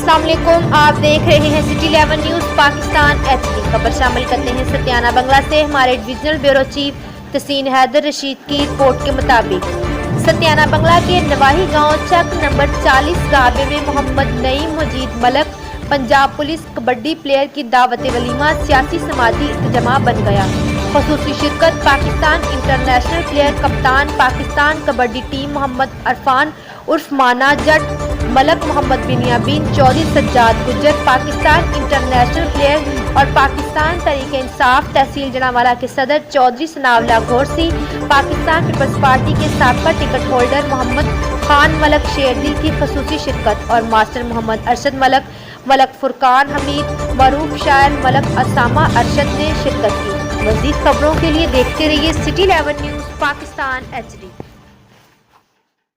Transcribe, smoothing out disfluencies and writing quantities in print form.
अस्सलाम वालेकुम, आप देख रहे हैं सिटी 11 न्यूज़ पाकिस्तान HD। खबर शामिल करते हैं सत्याना बंगला से। हमारे डिविजनल ब्यूरो चीफ तहसीन हैदर रशीद की रिपोर्ट के मुताबिक सत्याना बंगला के नवाही गांव चक नंबर 40 गाबे में मोहम्मद नईम मजीद मलक पंजाब पुलिस कबड्डी प्लेयर की दावत वलीमा सियासी समाजी इज्तिमा बन गया। खसूसी शिरकत पाकिस्तान इंटरनेशनल प्लेयर कप्तान पाकिस्तान कबड्डी टीम मोहम्मद अरफान उर्फ माना जट मलक मोहम्मद बिनियामीन चौधरी सज्जाद गुज्जर पाकिस्तान इंटरनेशनल प्लेयर और पाकिस्तान तहरीक इंसाफ तहसील जनावाला के सदर चौधरी सनावला घोरसी पाकिस्तान पीपल्स पार्टी के साबका टिकट होल्डर मोहम्मद खान मलक शेरदिल की खसूसी शिरकत और मास्टर मोहम्मद अरशद मलक फुरकान हमीद मरूफ शायर मलक असामा अरशद ने शिरकत की। मज़ीद खबरों के लिए देखते रहिए सिटी 11 न्यूज़ पाकिस्तान HD।